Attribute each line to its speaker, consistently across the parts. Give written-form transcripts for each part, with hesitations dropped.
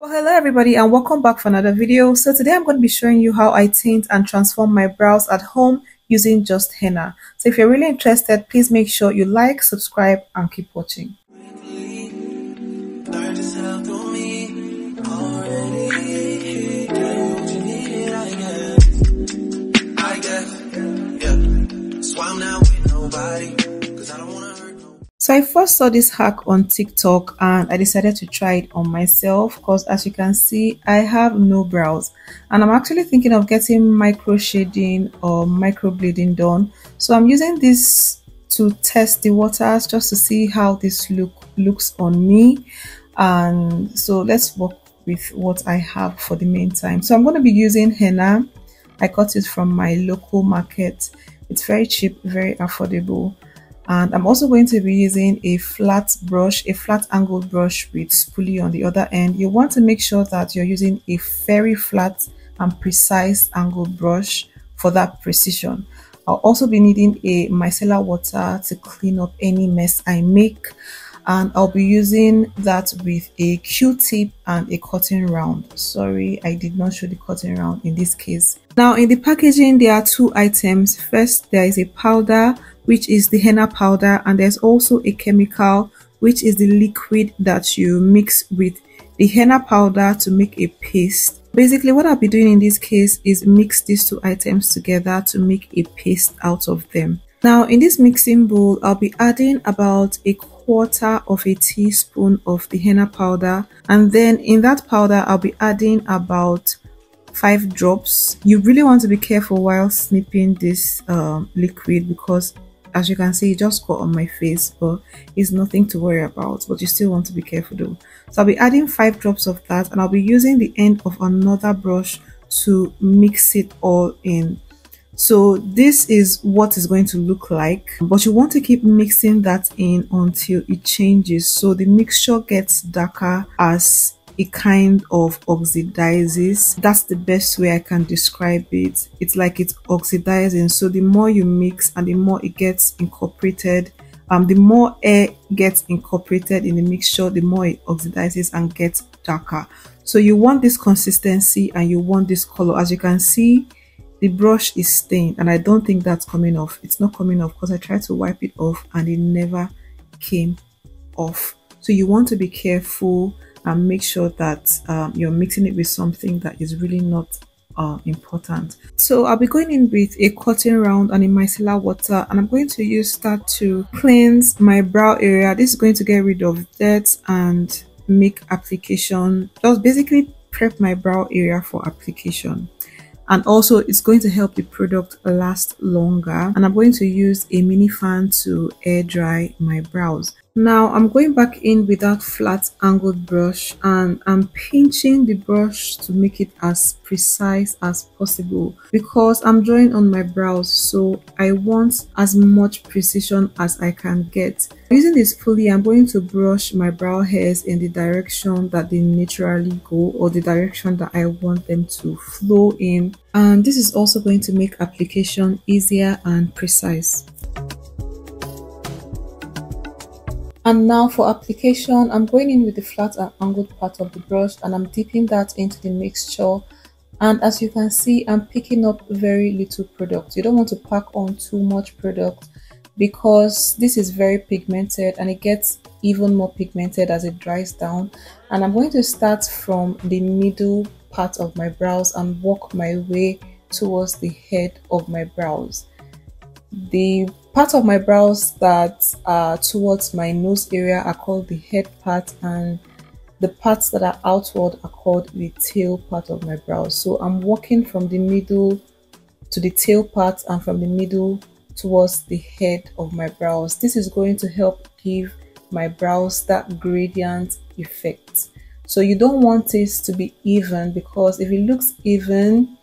Speaker 1: Well, hello everybody and welcome back for another video. So today I'm going to be showing you how I tint and transform my brows at home using just henna. So if you're really interested, please make sure you like, subscribe and keep watching. So I first saw this hack on TikTok and I decided to try it on myself because as you can see, I have no brows and I'm actually thinking of getting micro shading or microblading done. So I'm using this to test the waters just to see how this looks on me. And so let's work with what I have for the meantime. So I'm going to be using henna. I got it from my local market. It's very cheap, very affordable. And I'm also going to be using a flat brush, a flat angled brush with spoolie on the other end. You want to make sure that you're using a very flat and precise angled brush for that precision. I'll also be needing a micellar water to clean up any mess I make. And I'll be using that with a Q-tip and a cotton round. Sorry, I did not show the cotton round in this case. Now in the packaging, there are two items. First, there is a powder, which is the henna powder, and there's also a chemical, which is the liquid that you mix with the henna powder to make a paste. Basically, what I'll be doing in this case is mix these two items together to make a paste out of them. Now in this mixing bowl, I'll be adding about a quarter of a teaspoon of the henna powder, and then in that powder I'll be adding about 5 drops. You really want to be careful while snipping this liquid because as you can see, it just got on my face, but it's nothing to worry about, but you still want to be careful though. So I'll be adding 5 drops of that, and I'll be using the end of another brush to mix it all in. So this is what it's going to look like, but you want to keep mixing that in until it changes, so the mixture gets darker as it kind of oxidizes. That's the best way I can describe it. It's like it's oxidizing, so the more you mix and the more it gets incorporated, the more air gets incorporated in the mixture, the more it oxidizes and gets darker. So you want this consistency and you want this color. As you can see, the brush is stained and I don't think that's coming off. It's not coming off because I tried to wipe it off and it never came off. So you want to be careful and make sure that you're mixing it with something that is really not important. So I'll be going in with a cotton round and a micellar water, and I'm going to use that to cleanse my brow area. This is going to get rid of dirt and make application, just basically prep my brow area for application. And also it's going to help the product last longer, and I'm going to use a mini fan to air dry my brows. Now I'm going back in with that flat angled brush and I'm pinching the brush to make it as precise as possible because I'm drawing on my brows, so I want as much precision as I can get. Using this spoolie, I'm going to brush my brow hairs in the direction that they naturally go, or the direction that I want them to flow in, and this is also going to make application easier and precise. And now for application, I'm going in with the flat and angled part of the brush and I'm dipping that into the mixture. And as you can see, I'm picking up very little product. You don't want to pack on too much product because this is very pigmented and it gets even more pigmented as it dries down. And I'm going to start from the middle part of my brows and work my way towards the head of my brows. The part of my brows that are towards my nose area are called the head part, and the parts that are outward are called the tail part of my brows. So I'm working from the middle to the tail part and from the middle towards the head of my brows. This is going to help give my brows that gradient effect. So you don't want it to be even, because if it looks even,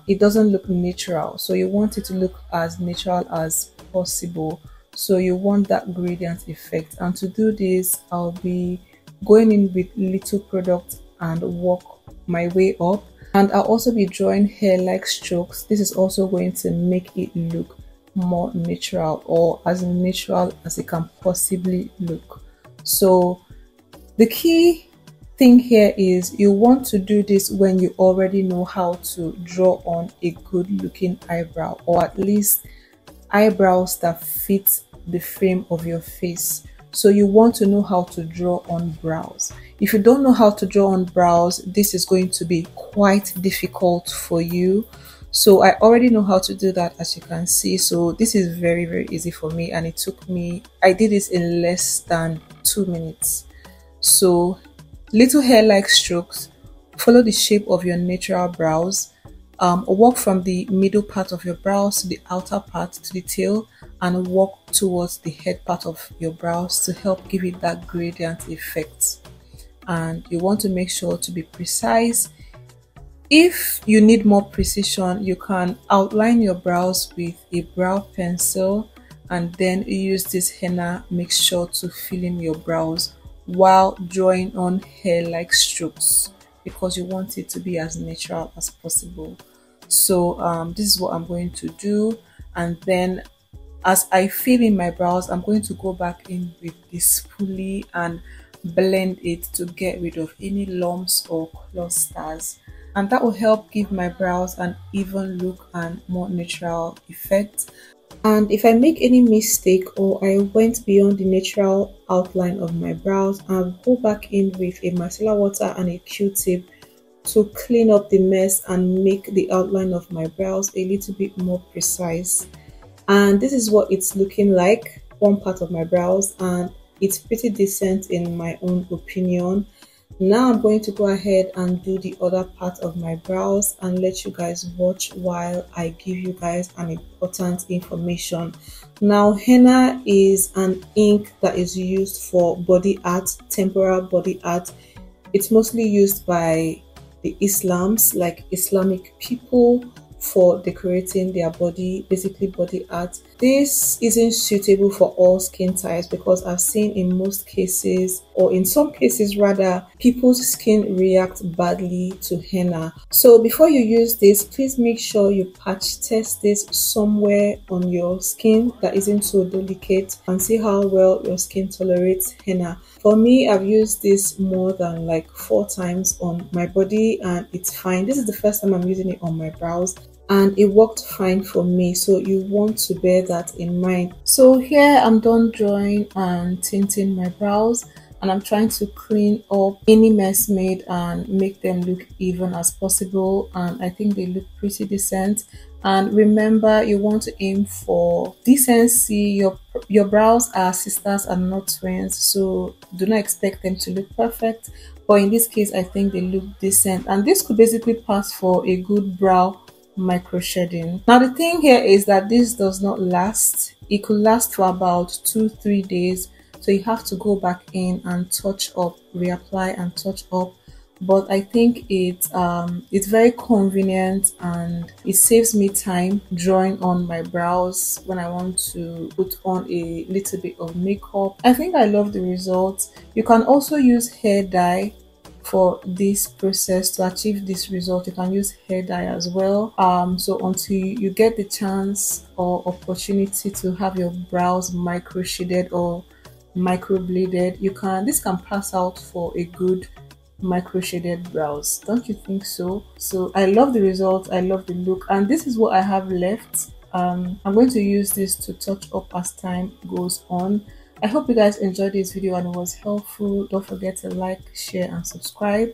Speaker 1: it doesn't look natural. So you want it to look as natural as possible. So you want that gradient effect, and to do this I'll be going in with little product and work my way up, and I'll also be drawing hair-like strokes. This is also going to make it look more natural, or as natural as it can possibly look. So the key thing here is you want to do this when you already know how to draw on a good looking eyebrow, or at least eyebrows that fit the frame of your face. So you want to know how to draw on brows. If you don't know how to draw on brows, this is going to be quite difficult for you. So I already know how to do that, as you can see. So this is very, very easy for me, and it took me, I did this in less than 2 minutes. So little hair-like strokes, follow the shape of your natural brows, walk from the middle part of your brows to the outer part to the tail, and walk towards the head part of your brows to help give it that gradient effect. And you want to make sure to be precise. If you need more precision, you can outline your brows with a brow pencil and then use this henna mixture to fill in your brows while drawing on hair-like strokes, because you want it to be as natural as possible. So this is what I'm going to do, and then as I fill in my brows, I'm going to go back in with the spoolie and blend it to get rid of any lumps or clusters, and that will help give my brows an even look and more natural effect. And if I make any mistake or I went beyond the natural outline of my brows, I'll go back in with a micellar water and a Q-tip to clean up the mess and make the outline of my brows a little bit more precise. And this is what it's looking like, one part of my brows, and it's pretty decent in my own opinion. Now I'm going to go ahead and do the other part of my brows and let you guys watch while I give you guys an important information. Now, henna is an ink that is used for body art, temporal body art. It's mostly used by the Islams, like Islamic people, for decorating their body, basically body art. This isn't suitable for all skin types because I've seen in most cases, or in some cases rather, people's skin react badly to henna. So before you use this, please make sure you patch test this somewhere on your skin that isn't so delicate and see how well your skin tolerates henna. For me, I've used this more than like 4 times on my body and it's fine. This is the first time I'm using it on my brows, and it worked fine for me, so you want to bear that in mind. So here I'm done drawing and tinting my brows, and I'm trying to clean up any mess made and make them look even as possible, and I think they look pretty decent. And remember, you want to aim for decency. Your brows are sisters and not twins, so do not expect them to look perfect, but in this case I think they look decent, and this could basically pass for a good brow micro shading. Now the thing here is that this does not last. It could last for about 2-3 days, so you have to go back in and touch up, reapply and touch up. But I think it's very convenient and it saves me time drawing on my brows when I want to put on a little bit of makeup. I think I love the results. You can also use hair dye for this process to achieve this result. You can use hair dye as well. So until you get the chance or opportunity to have your brows micro shaded or microbladed, this can pass out for a good micro shaded brows. Don't you think so? So I love the result, I love the look, and this is what I have left. I'm going to use this to touch up as time goes on. I hope you guys enjoyed this video and it was helpful. Don't forget to like, share and subscribe.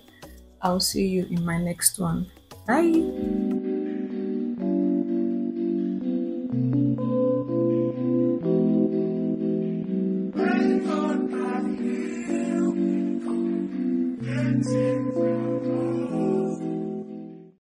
Speaker 1: I'll see you in my next one. Bye.
Speaker 2: Tinting.